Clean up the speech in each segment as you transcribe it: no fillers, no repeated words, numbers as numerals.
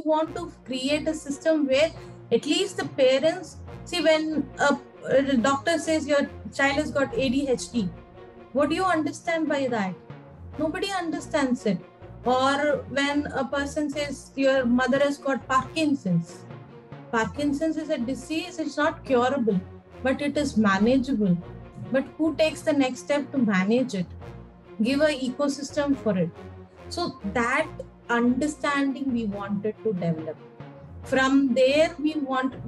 want to create a system where at least the parents, see, when a doctor says your child has got ADHD, what do you understand by that? Nobody understands it. Or when a person says your mother has got Parkinson's. Parkinson's is a disease, it's not curable, but it is manageable. But who takes the next step to manage it? Give an ecosystem for it. So that understanding we wanted to develop. From there, we wanted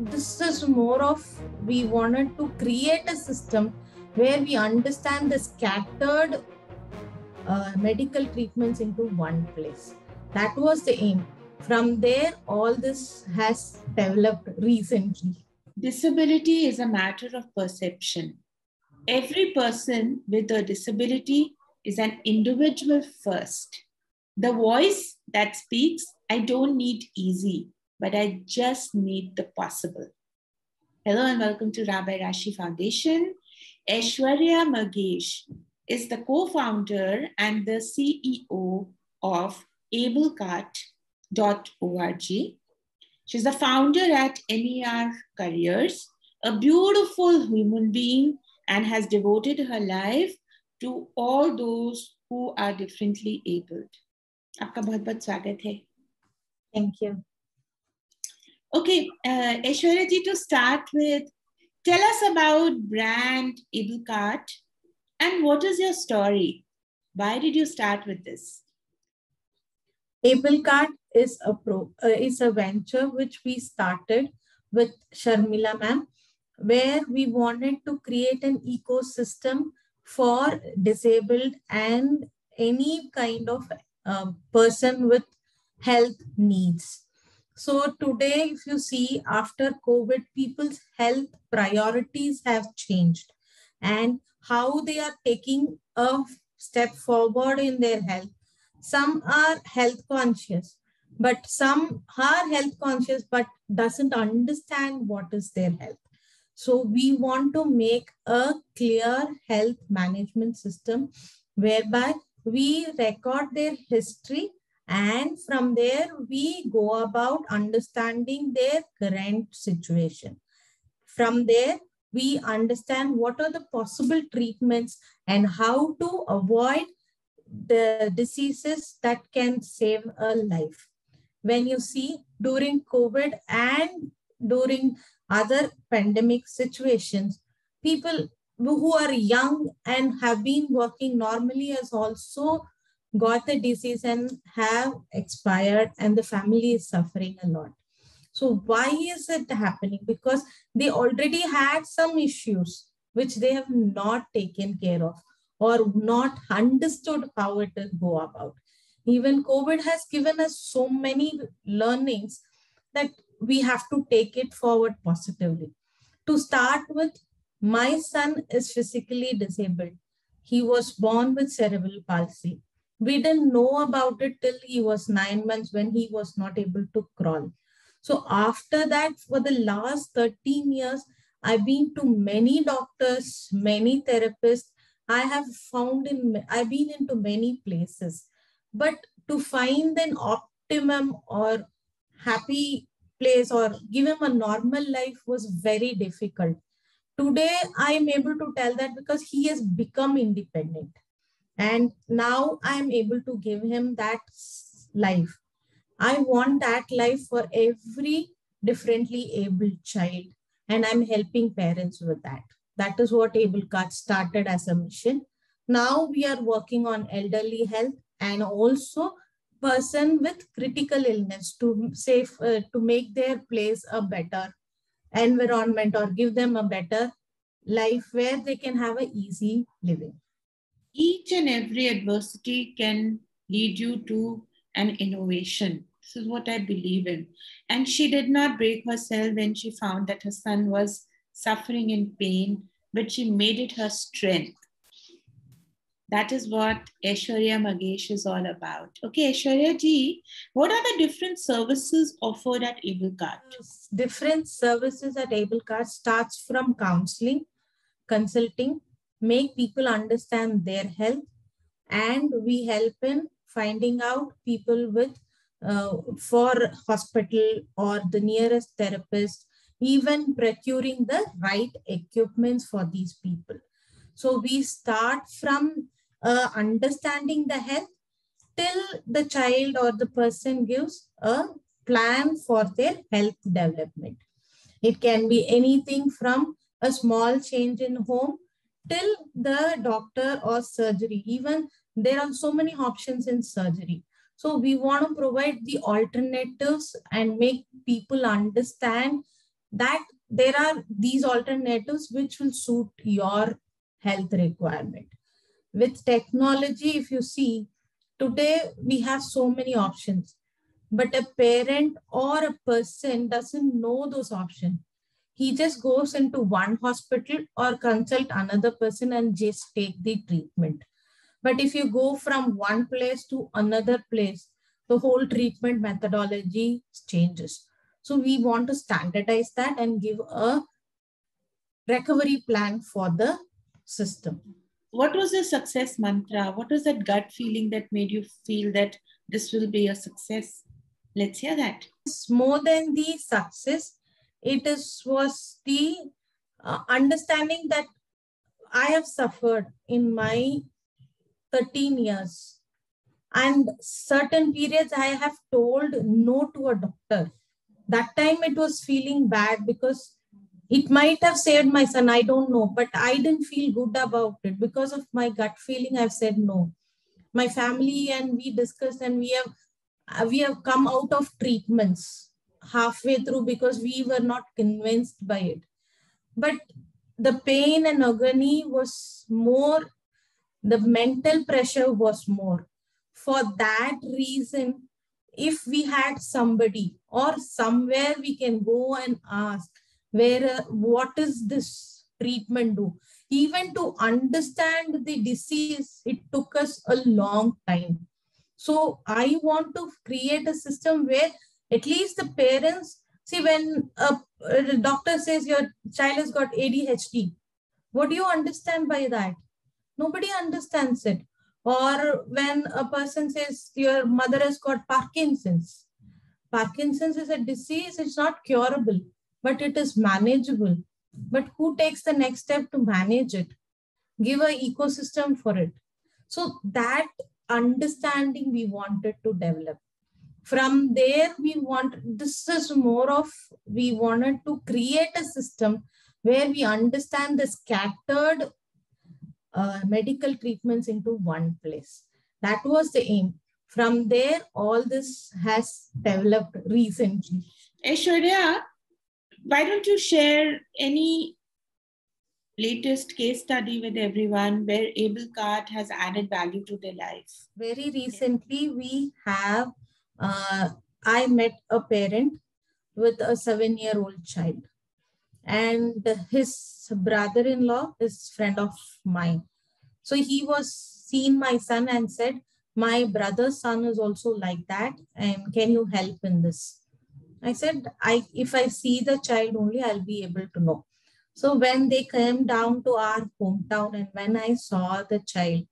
to create a system where we understand the scattered medical treatments into one place. That was the aim. From there, all this has developed recently. Disability is a matter of perception. Every person with a disability is an individual first. The voice that speaks, I don't need easy, but I just need the possible. Hello and welcome to Rabbi Rashi Foundation. Aishwarya Magesh is the co-founder and the CEO of AbleKart.org. She's the founder at NER Careers, a beautiful human being, and has devoted her life to all those who are differently abled. आपका बहुत-बहुत स्वागत है. Thank you. Okay, Aishwarya ji, to start with, tell us about brand AbleKart and what is your story? Why did you start with this? AbleKart is a venture which we started with Sharmila ma'am, where we wanted to create an ecosystem for disabled and any kind of person with health needs. So today, if you see, after COVID, people's health priorities have changed and how they are taking a step forward in their health. Some are health conscious, but some are health conscious but doesn't understand what is their health. So we want to make a clear health management system whereby we record their history, and from there we go about understanding their current situation. From there, we understand what are the possible treatments and how to avoid the diseases that can save a life. When you see during COVID and during other pandemic situations, people who are young and have been working normally has also got the disease and have expired, and the family is suffering a lot. So why is it happening? Because they already had some issues which they have not taken care of or not understood how it will go about. Even COVID has given us so many learnings that we have to take it forward positively. To start with, my son is physically disabled. He was born with cerebral palsy. We didn't know about it till he was 9 months when he was not able to crawl. So after that, for the last 13 years, I've been to many doctors, many therapists. I've been into many places, but to find an optimum or happy place or give him a normal life was very difficult. Today, I'm able to tell that because he has become independent. And now I'm able to give him that life. I want that life for every differently abled child. And I'm helping parents with that. That is what AbleKart started as a mission. Now we are working on elderly health and also person with critical illness to make their place a better environment or give them a better life where they can have an easy living. Each and every adversity can lead you to an innovation. This is what I believe in. And she did not break herself when she found that her son was suffering in pain, but she made it her strength. That is what Aishwarya Magesh is all about. Okay, Aishwarya ji, what are the different services offered at AbleKart? Different services at AbleKart starts from counseling, consulting, make people understand their health, and we help in finding out people with for hospital or the nearest therapist, even procuring the right equipments for these people. So we start from understanding the health till the child or the person gives a plan for their health development. It can be anything from a small change in home till the doctor or surgery. Even there are so many options in surgery. So we want to provide the alternatives and make people understand that there are these alternatives which will suit your health requirement. With technology, if you see, today we have so many options, but a parent or a person doesn't know those options. He just goes into one hospital or consult another person and just take the treatment. But if you go from one place to another place, the whole treatment methodology changes. So we want to standardize that and give a recovery plan for the system. What was the success mantra? What was that gut feeling that made you feel that this will be a success? Let's hear that. It's more than the success. Was the understanding that I have suffered in my 13 years. And certain periods I have told no to a doctor. That time it was feeling bad because it might have saved my son. I don't know, but I didn't feel good about it because of my gut feeling. I've said no. My family and we discussed, and we have come out of treatments halfway through because we were not convinced by it. But the pain and agony was more, the mental pressure was more. For that reason, if we had somebody or somewhere we can go and ask, what is this treatment do? Even to understand the disease, it took us a long time. So I want to create a system where at least the parents, see, when a doctor says your child has got ADHD, what do you understand by that? Nobody understands it. Or when a person says your mother has got Parkinson's. Parkinson's is a disease, it's not curable, but it is manageable. But who takes the next step to manage it? Give an ecosystem for it. So that understanding we wanted to develop. From there, we wanted to create a system where we understand the scattered medical treatments into one place. That was the aim. From there, all this has developed recently. Aishwarya, why don't you share any latest case study with everyone where AbleKart has added value to their life? Very recently, we have, I met a parent with a 7-year-old child. And his brother-in-law is friend of mine. So he was seen my son and said, my brother's son is also like that. And can you help in this? I said, if I see the child only, I'll be able to know. So when they came down to our hometown and when I saw the child,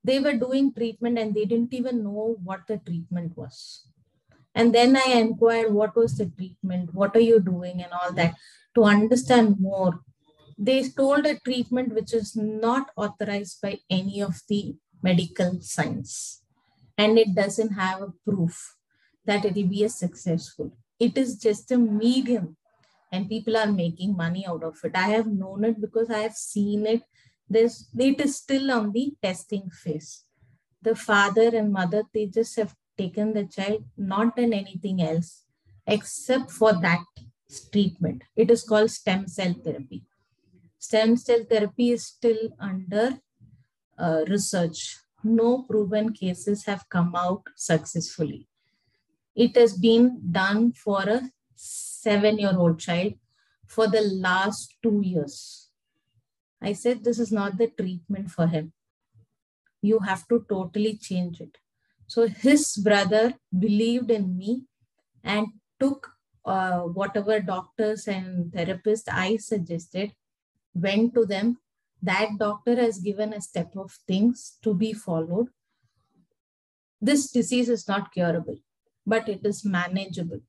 they were doing treatment and they didn't even know what the treatment was. And then I inquired, what was the treatment? What are you doing? And all that to understand more. They told a treatment which is not authorized by any of the medical science. And it doesn't have a proof that it will be a successful. It is just a medium and people are making money out of it. I have known it because I have seen it. It is still on the testing phase. The father and mother, they just have taken the child, not done anything else except for that treatment. It is called stem cell therapy. Stem cell therapy is still under research. No proven cases have come out successfully. It has been done for a 7-year-old child for the last 2 years. I said, this is not the treatment for him. You have to totally change it. So his brother believed in me and took whatever doctors and therapists I suggested, went to them. That doctor has given a step of things to be followed. This disease is not curable. but it is manageable.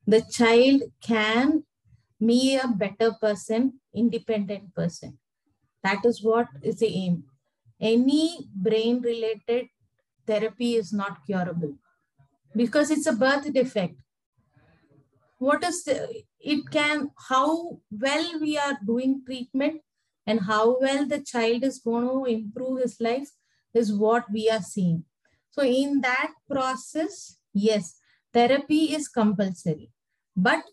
The child can be a better person, independent person. That is what is the aim. Any brain related therapy is not curable because it's a birth defect. What is it can, how well we are doing treatment and how well the child is going to improve his life is what we are seeing. So in that process, yes, therapy is compulsory, but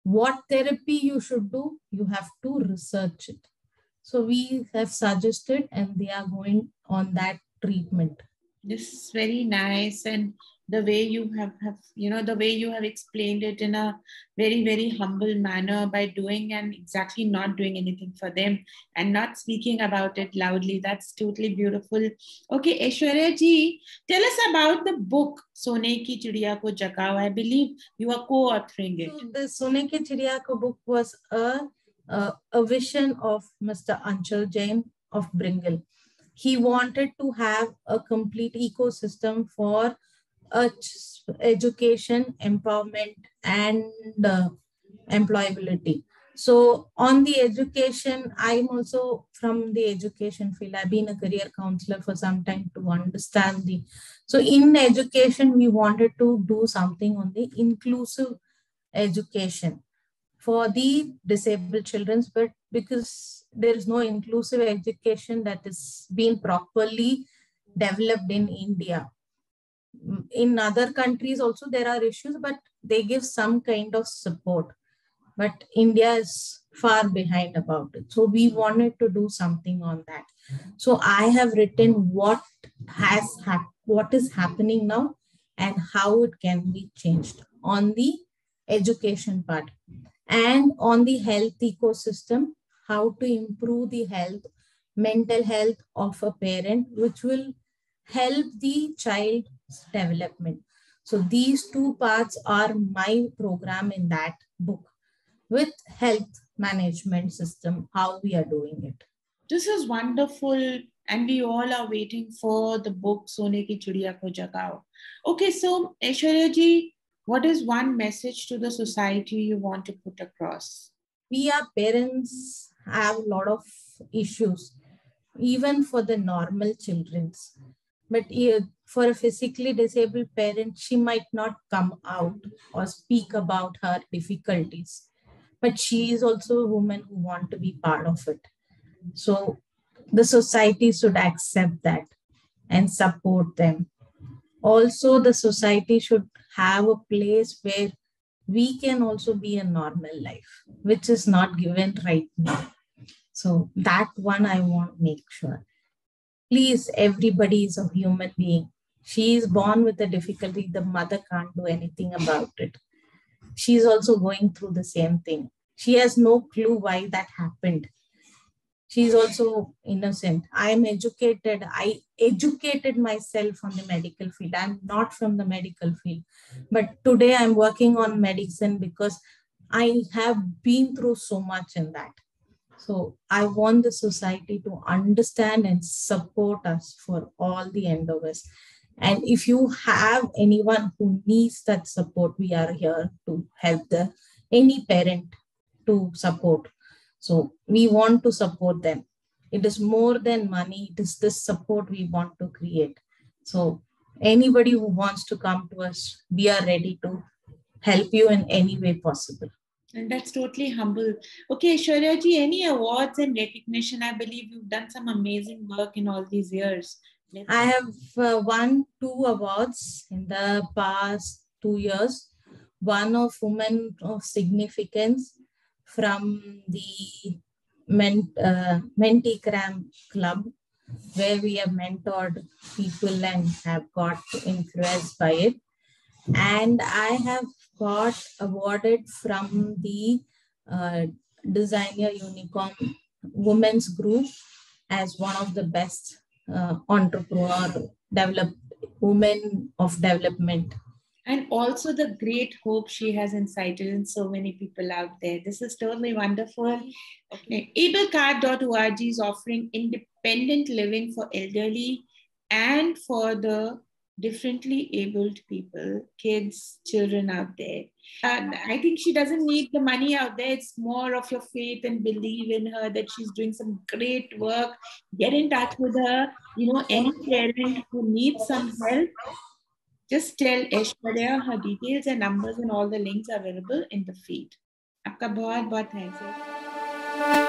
what therapy you should do, you have to research it. So we have suggested and they are going on that treatment. This is very nice, and the way you have the way you have explained it in a very, very humble manner by doing and exactly not doing anything for them and not speaking about it loudly. That's totally beautiful. Okay, Aishwarya ji, tell us about the book Sone ki Chidiya ko Jagao. I believe you are co-authoring it. So the Sone ki Chidiya ko book was a vision of Mr. Anshul Jain of Bringle. He wanted to have a complete ecosystem for education, empowerment, and employability. So on the education, I'm also from the education field. I've been a career counselor for some time to understand the. So in education, we wanted to do something on the inclusive education for the disabled children, but because there is no inclusive education that is being properly developed in India. In other countries also there are issues, but they give some kind of support. But India is far behind about it. So we wanted to do something on that. So I have written what is happening now and how it can be changed on the education part. And on the health ecosystem, how to improve the health, mental health of a parent, which will help the child's development. So these two parts are my program in that book with health management system, how we are doing it. This is wonderful, and we all are waiting for the book Sone ki Chidiya ko Jagao. Okay, so Aishwarya ji, what is one message to the society you want to put across? We are parents have a lot of issues, even for the normal children. But for a physically disabled parent, she might not come out or speak about her difficulties. But she is also a woman who wants to be part of it. So the society should accept that and support them. Also, the society should have a place where we can also be a normal life, which is not given right now. So that one I want to make sure. Please, everybody is a human being. She is born with a difficulty. The mother can't do anything about it. She is also going through the same thing. She has no clue why that happened. She is also innocent. I am educated. I educated myself on the medical field. I'm not from the medical field. But today I'm working on medicine because I have been through so much in that. So I want the society to understand and support us for all the endeavors. And if you have anyone who needs that support, we are here to help any parent to support. So we want to support them. It is more than money. It is this support we want to create. So anybody who wants to come to us, we are ready to help you in any way possible. And that's totally humble. Okay, Aishwarya ji, any awards and recognition? I believe you've done some amazing work in all these years. I have won 2 awards in the past 2 years. One of Women of Significance from the Menticram Club, where we have mentored people and have got influenced by it. And I have got awarded from the Designer Unicorn Women's Group as one of the best entrepreneur women of development. And also the great hope she has incited in so many people out there. This is totally wonderful. Okay. AbleKart.org is offering independent living for elderly and for the differently abled people, kids, children out there. I think she doesn't need the money out there. It's more of your faith and believe in her that she's doing some great work. Get in touch with her. You know, any parent who needs some help, just tell Aishwarya her details and numbers and all the links are available in the feed. आपका बहुत बहुत thanks.